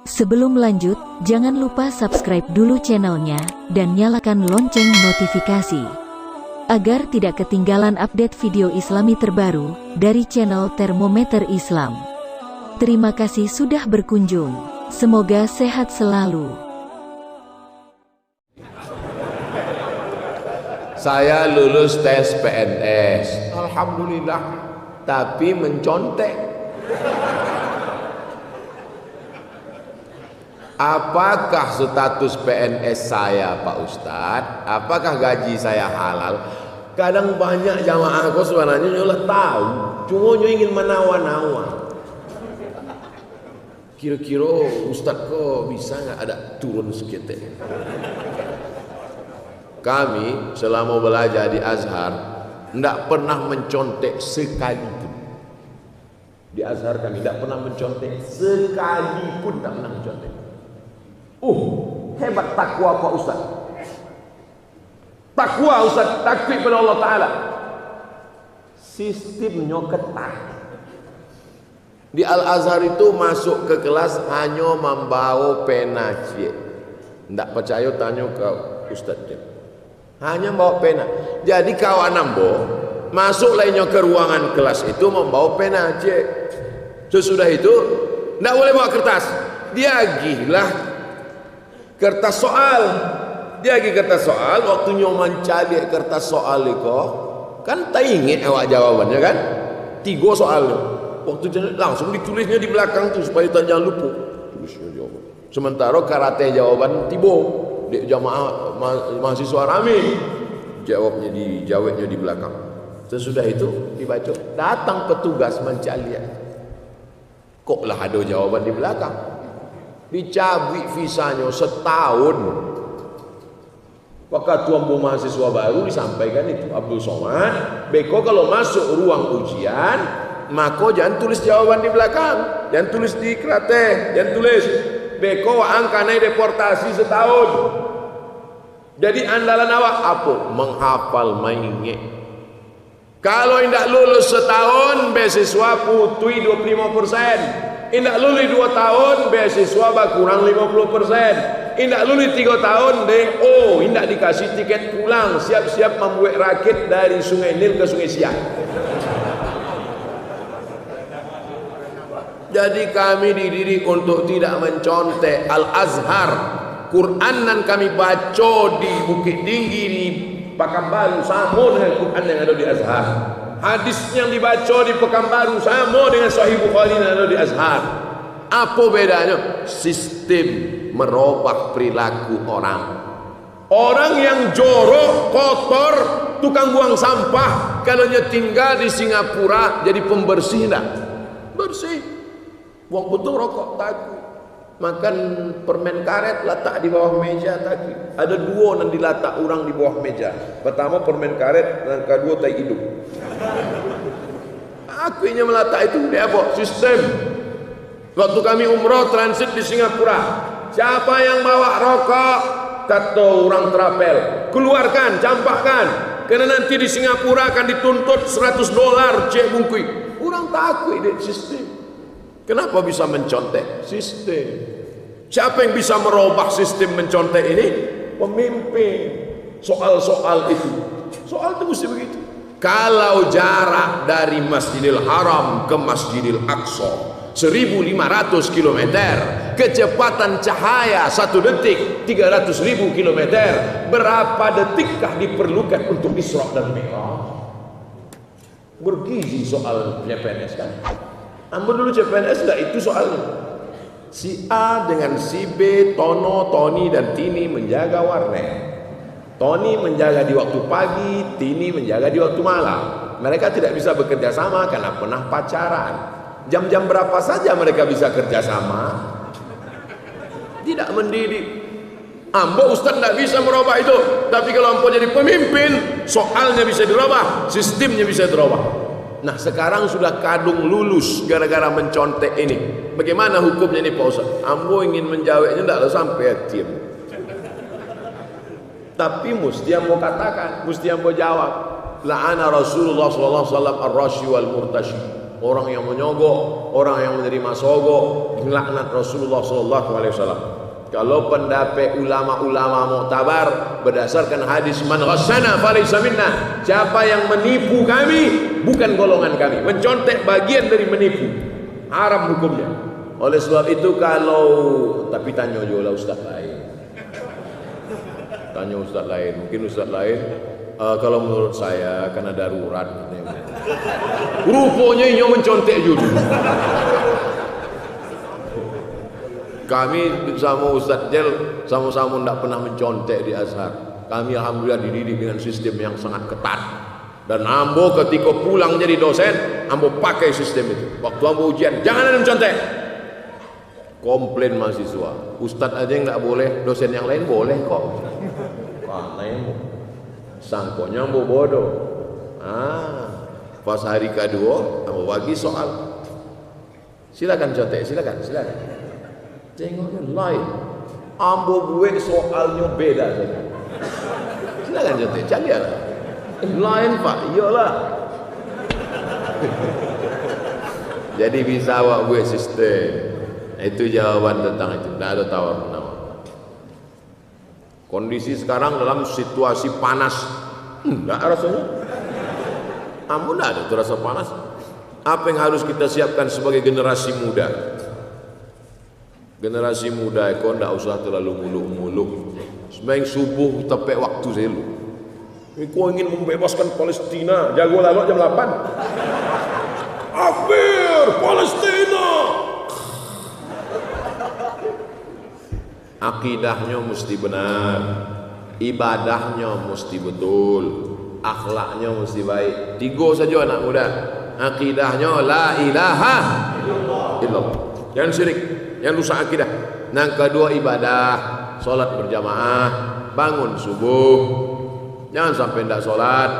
Sebelum lanjut, jangan lupa subscribe dulu channelnya, dan nyalakan lonceng notifikasi, agar tidak ketinggalan update video islami terbaru, dari channel Termometer Islam. Terima kasih sudah berkunjung, semoga sehat selalu. Saya lulus tes PNS, alhamdulillah, tapi mencontek. Apakah status PNS saya, Pak Ustadz? Apakah gaji saya halal? Kadang banyak jamaah kok sebenarnya nyolah tahu, cuma ingin menawan-nawan. Kira-kira Ustadz kok bisa nggak ada turun sedikit? Kami selama belajar di Azhar tidak pernah mencontek sekalipun. Di Azhar kami tidak pernah mencontek sekalipun, tidak pernah mencontek. Hebat takwa Pak Ustaz. Takwa Ustaz, takwa kepada Allah Ta'ala. Sistemnya ketat. Di Al-Azhar itu masuk ke kelas hanya membawa pena cik. Tidak percaya tanya ke Ustaz cik. Hanya bawa pena. Jadi kawan ambo masuk lainnya ke ruangan kelas itu membawa pena cik. Sesudah itu tidak boleh bawa kertas. Dia gila kertas soal. Dia lagi kertas soal. Waktu nyoman cari kertas soal itu kan tak ingat awak jawabannya kan. 3 soal. Waktu langsung ditulisnya di belakang tuh supaya tak jangan lupa. Tulisnya jawaban. Sementara karate jawaban tiba. Jamaah mahasiswa rame. Jawabnya di belakang. Sesudah itu dibaca. Datang petugas mencari. Kok lah ada jawaban di belakang. Dicabut visanya setahun. Maka tuan bu mahasiswa baru disampaikan itu Abdul Somad, beko kalau masuk ruang ujian maka jangan tulis jawaban di belakang, jangan tulis di kertas, jangan tulis beko angka naik deportasi setahun. Jadi andalan awak apa? Menghafal mainnya. Kalau tidak lulus setahun beasiswa putui 25%. Indak lulus 2 tahun beasiswa kurang 50%. Indak lulus 3 tahun DO, indak dikasih tiket pulang, siap-siap membuat rakit dari Sungai Nil ke Sungai Siak. Jadi kami dididik untuk tidak mencontek. Al-Azhar, Quranan kami baca di Bukit Tinggi di Pekanbaru sama dengan Quran yang ada di Azhar. Hadis yang dibaca di Pekanbaru sama dengan Sahih Bukhari yang ada di Azhar. Apa bedanya? Sistem merubah perilaku orang. Orang yang jorok, kotor, tukang buang sampah, kalau dia tinggal di Singapura jadi pembersih enggak? Bersih. Buang putung rokok takut. Makan permen karet letak di bawah meja takut. Ada 2 yang diletak orang di bawah meja. Pertama permen karet, dan kedua tai hidung. Aku ingin meletak itu dia apa? Sistem. Waktu kami umroh transit di Singapura, siapa yang bawa rokok? Kata orang terapel, keluarkan, campakkan. Karena nanti di Singapura akan dituntut $100 cek bungkui. Orang takut deh sistem. Kenapa bisa mencontek? Sistem. Siapa yang bisa merubah sistem mencontek ini? Pemimpin. Soal-soal itu. Soal itu mesti begitu. Kalau jarak dari Masjidil Haram ke Masjidil Aqsa 1.500 km, kecepatan cahaya 1 detik 300.000 km, berapa detikkah diperlukan untuk Isra dan Mi'raj? Bergizi soal CPNS kan? Ambil dulu CPNS enggak itu soalnya. Si A dengan si B, Tono, Tony dan Tini menjaga warnet. Tony menjaga di waktu pagi, Tini menjaga di waktu malam. Mereka tidak bisa bekerja sama karena pernah pacaran. Jam-jam berapa saja mereka bisa kerja sama? Tidak mendidik. Ambo Ustaz tidak bisa merubah itu. Tapi kalau ambo jadi pemimpin, soalnya bisa dirubah, sistemnya bisa dirubah. Nah sekarang sudah kadung lulus gara-gara mencontek ini. Bagaimana hukumnya ini Pak Ustaz? Ambo ingin menjawabnya tidak sampai diam. Tapi mesti ambo katakan, mesti ambo jawab. La'ana Rasulullah sallallahu alaihi wasallam ar-rashi wal murtashi. orang yang menyogok, orang yang menerima sogok, melaknat Rasulullah sallallahu alaihi wasallam. Kalau pendapat ulama-ulama muktabar berdasarkan hadis man ghasyana falaysa minna, siapa yang menipu kami bukan golongan kami. Mencontek bagian dari menipu, haram hukumnya. Oleh sebab itu kalau tapi tanya juga ustaz lain. Tanya ustaz lain, mungkin ustaz lain kalau menurut saya karena darurat katanya. Rupanya ini mencontek juga. Kami bersama Ustaz Jel sama-sama tidak pernah mencontek di Azhar. Kami alhamdulillah dididik dengan sistem yang sangat ketat. Dan ambo ketika pulang jadi dosen, ambo pakai sistem itu. Waktu ambo ujian, jangan ada mencontek. Komplain mahasiswa, Ustaz aja yang tidak boleh, dosen yang lain boleh kok. Karena sangkonya ambo bodoh. Pas hari kedua, ambo bagi soal. Silakan contek, silakan. Tengoknya lain, ambo buat soalnya beda saja. Silakan contek, canggih lah. Lain pak, iyalah. Jadi bisa awak buat sistem. Itu jawaban tentang itu. Tidak ada tawar menawar. Kondisi sekarang dalam situasi panas, enggak rasanya. Ambo tidak ada terasa panas. Apa yang harus kita siapkan sebagai generasi muda? Generasi muda kau tidak usah terlalu muluk-muluk. Sembahyang subuh tepat waktu selu. Kau ingin membebaskan Palestina, jago lalu jam 8. Akhir Palestina. Akidahnya mesti benar, ibadahnya mesti betul, akhlaknya mesti baik. 3 saja anak muda. Akidahnya la ilaha illallah. Jangan syirik, yang rusak akidah. Yang kedua ibadah, solat berjamaah, bangun subuh, jangan sampai tidak solat.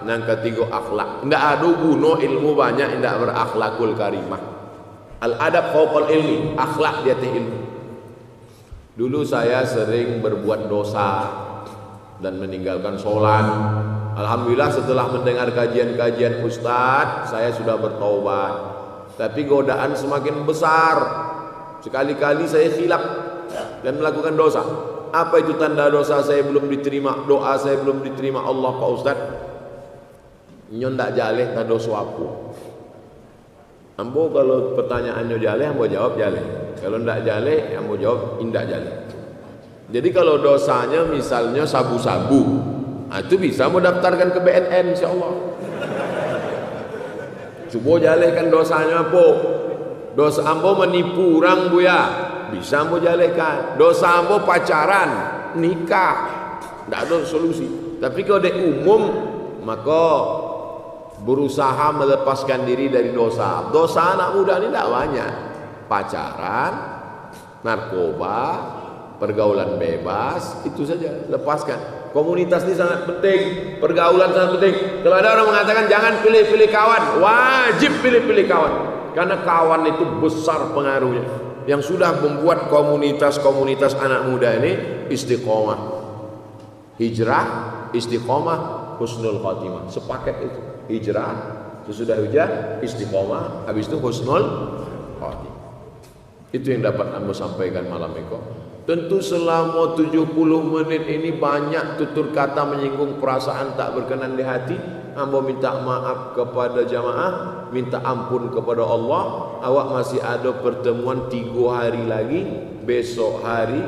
Yang ketiga akhlak. Tidak ada guna ilmu banyak tidak berakhlakul karimah. Al adab fauqal ilmi, akhlak di atas ilmu. Dulu saya sering berbuat dosa dan meninggalkan solat. Alhamdulillah setelah mendengar kajian-kajian Ustadz, saya sudah bertaubat. Tapi godaan semakin besar. Sekali-kali saya khilaf dan melakukan dosa. Apa itu tanda dosa saya belum diterima, doa saya belum diterima Allah Pak Ustaz? Nyon tak jaleh tanda suapu. Ambo kalau pertanyaannya jaleh, ambo jawab jaleh. Kalau ndak jaleh, ambo jawab indak jaleh. Jadi kalau dosanya misalnya sabu-sabu, itu bisa mau daftarkan ke BNN insyaallah. Coba jalehkan dosanya apa? Dosa ambo menipu orang buya, bisa ambo jalehkan. Dosa ambo pacaran, nikah, tidak ada solusi. Tapi kalau dia umum, maka berusaha melepaskan diri dari dosa. Dosa anak muda ini tidak banyak. Pacaran, narkoba, pergaulan bebas, itu saja. Lepaskan. Komunitas ini sangat penting, pergaulan sangat penting. Kalau ada orang mengatakan jangan pilih-pilih kawan, wajib pilih-pilih kawan. Karena kawan itu besar pengaruhnya. Yang sudah membuat komunitas-komunitas anak muda ini istiqomah. Hijrah, istiqomah, husnul khatimah. Sepaket itu. Hijrah, sesudah hijrah, istiqomah, habis itu husnul khatimah. Itu yang dapat Anda sampaikan malam ini. Tentu selama 70 menit ini banyak tutur kata menyinggung perasaan tak berkenan di hati. Hamba minta maaf kepada jamaah, minta ampun kepada Allah. Awak masih ada pertemuan 3 hari lagi. Besok hari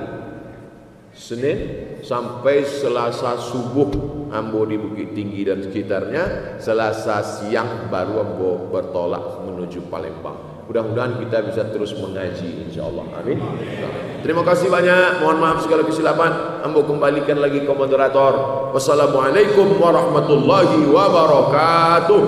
Senin sampai Selasa subuh Ambo di Bukit Tinggi dan sekitarnya. Selasa siang baru Ambo bertolak menuju Palembang. Mudah-mudahan kita bisa terus mengaji insyaallah. Amin. Terima kasih banyak. Mohon maaf segala kesilapan. Ambo kembalikan lagi ke moderator. Wassalamualaikum warahmatullahi wabarakatuh.